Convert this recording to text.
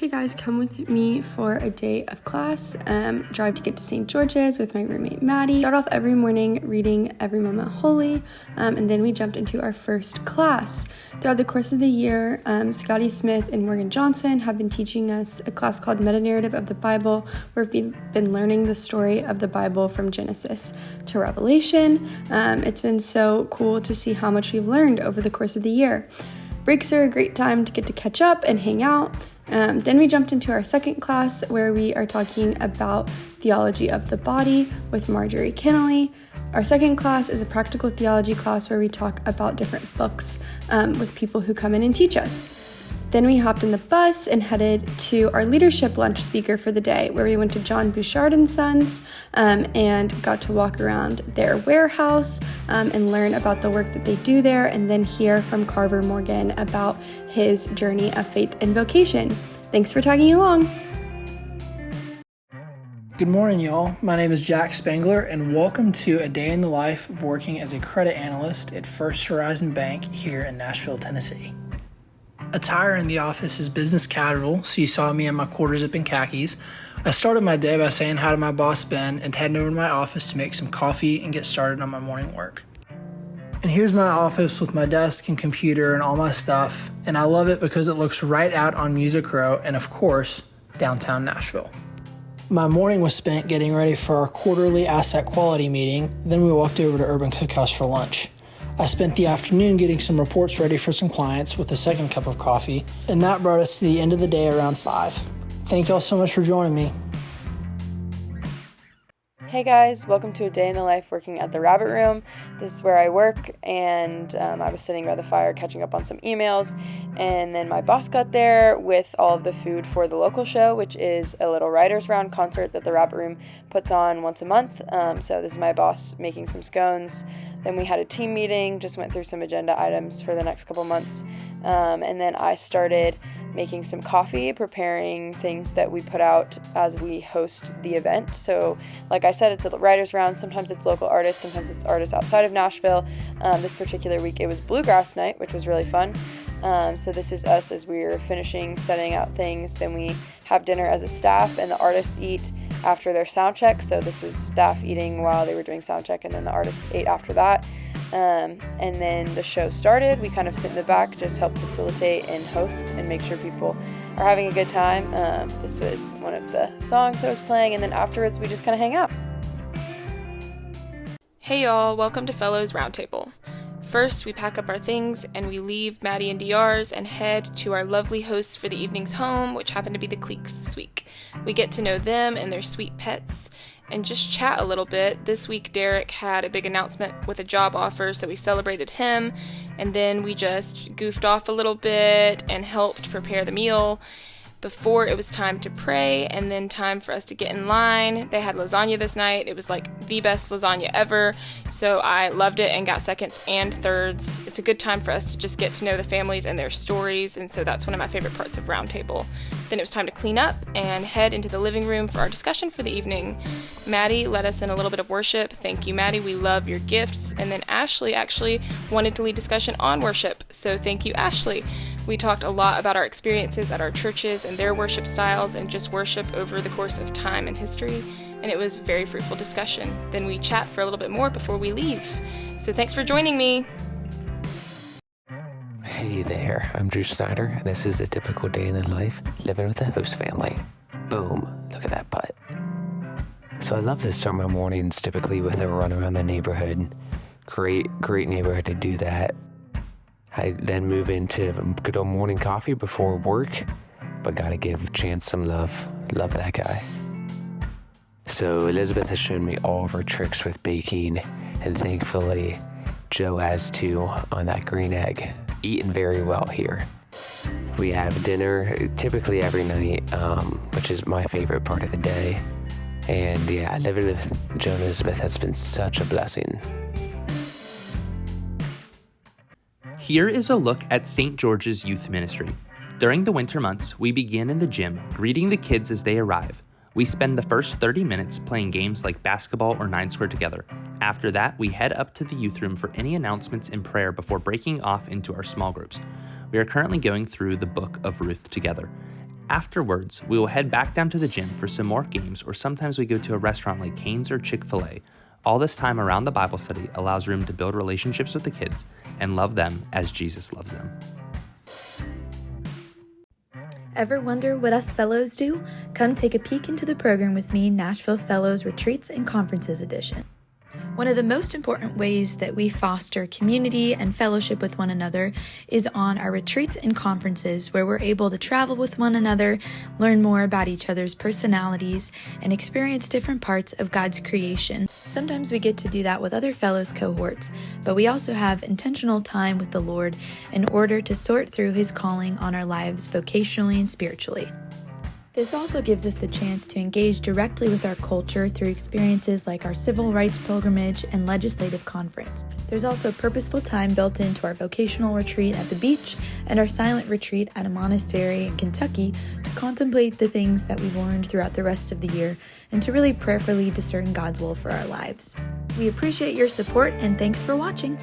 Hey guys, come with me for a day of class. Drive to get to St. George's with my roommate Maddie. Start off every morning reading Every Moment Holy, and then we jumped into our first class. Throughout the course of the year, Scotty Smith and Morgan Johnson have been teaching us a class called Meta-Narrative of the Bible, where we've been learning the story of the Bible from Genesis to Revelation. It's been so cool to see how much we've learned over the course of the year. Breaks are a great time to get to catch up and hang out. Then we jumped into our second class where we are talking about theology of the body with Marjorie Kennelly. Our second class is a practical theology class where we talk about different books with people who come in and teach us. Then we hopped in the bus and headed to our leadership lunch speaker for the day, where we went to John Bouchard and Sons and got to walk around their warehouse and learn about the work that they do there, and then hear from Carver Morgan about his journey of faith and vocation. Thanks for tagging along. Good morning, y'all. My name is Jack Spangler, and welcome to a day in the life of working as a credit analyst at First Horizon Bank here in Nashville, Tennessee. Attire in the office is business casual, so you saw me in my quarter zip and khakis. I started my day by saying hi to my boss Ben and heading over to my office to make some coffee and get started on my morning work. And here's my office with my desk and computer and all my stuff, and I love it because it looks right out on Music Row and, of course, downtown Nashville. My morning was spent getting ready for our quarterly asset quality meeting, then we walked over to Urban Cookhouse for lunch. I spent the afternoon getting some reports ready for some clients with a second cup of coffee, and that brought us to the end of the day around 5. Thank y'all so much for joining me. Hey guys, welcome to a day in the life working at the Rabbit Room. This is where I work, and I was sitting by the fire catching up on some emails, and then my boss got there with all of the food for the local show, which is a little writers round concert that the Rabbit Room puts on once a month. So this is my boss making some scones. Then we had a team meeting, just went through some agenda items for the next couple months, and then I started making some coffee, preparing things that we put out as we host the event. So like I said, it's a writer's round. Sometimes it's local artists, sometimes it's artists outside of Nashville. This particular week it was Bluegrass Night, which was really fun. So this is us as we're finishing setting out things. Then we have dinner as a staff, and the artists eat after their sound check. So this was staff eating while they were doing sound check, and then the artists ate after that. And then the show started. We kind of sit in the back, just help facilitate and host and make sure people are having a good time. This was one of the songs that was playing, and then afterwards we just kind of hang out. Hey y'all, welcome to Fellows Roundtable. First, we pack up our things and we leave Maddie and DR's and head to our lovely hosts for the evening's home, which happen to be the Cleeks this week. We get to know them and their sweet pets and just chat a little bit. This week, Derek had a big announcement with a job offer, so we celebrated him, and then we just goofed off a little bit and helped prepare the meal before it was time to pray, and then time for us to get in line. They had lasagna this night. It was like the best lasagna ever, so I loved it and got seconds and thirds. It's a good time for us to just get to know the families and their stories, and so that's one of my favorite parts of Roundtable. Then it was time to clean up and head into the living room for our discussion for the evening. Maddie led us in a little bit of worship. Thank you, Maddie. We love your gifts. And then Ashley actually wanted to lead discussion on worship, so thank you, Ashley. We talked a lot about our experiences at our churches and their worship styles and just worship over the course of time and history, and it was a very fruitful discussion. Then we chat for a little bit more before we leave. So thanks for joining me. Hey there, I'm Drew Snyder, and this is the typical day in the life living with the host family. Boom, look at that putt. So I love to start my mornings typically with a run around the neighborhood. Great neighborhood to do that. I then move into good old morning coffee before work, but gotta give Chance some love. Love that guy. So Elizabeth has shown me all of her tricks with baking, and thankfully Joe has too on that green egg. Eating very well here. We have dinner typically every night, which is my favorite part of the day. And yeah, living with Joe and Elizabeth has been such a blessing. Here is a look at St. George's Youth Ministry. During the winter months, we begin in the gym, greeting the kids as they arrive. We spend the first 30 minutes playing games like basketball or 9 Square together. After that, we head up to the youth room for any announcements and prayer before breaking off into our small groups. We are currently going through the book of Ruth together. Afterwards, we will head back down to the gym for some more games, or sometimes we go to a restaurant like Cane's or Chick-fil-A. All this time around the Bible study allows room to build relationships with the kids and love them as Jesus loves them. Ever wonder what us fellows do? Come take a peek into the program with me, Nashville Fellows Retreats and Conferences Edition. One of the most important ways that we foster community and fellowship with one another is on our retreats and conferences, where we're able to travel with one another, learn more about each other's personalities, and experience different parts of God's creation. Sometimes we get to do that with other fellows cohorts, but we also have intentional time with the Lord in order to sort through His calling on our lives vocationally and spiritually. This also gives us the chance to engage directly with our culture through experiences like our civil rights pilgrimage and legislative conference. There's also purposeful time built into our vocational retreat at the beach and our silent retreat at a monastery in Kentucky to contemplate the things that we've learned throughout the rest of the year and to really prayerfully discern God's will for our lives. We appreciate your support and thanks for watching.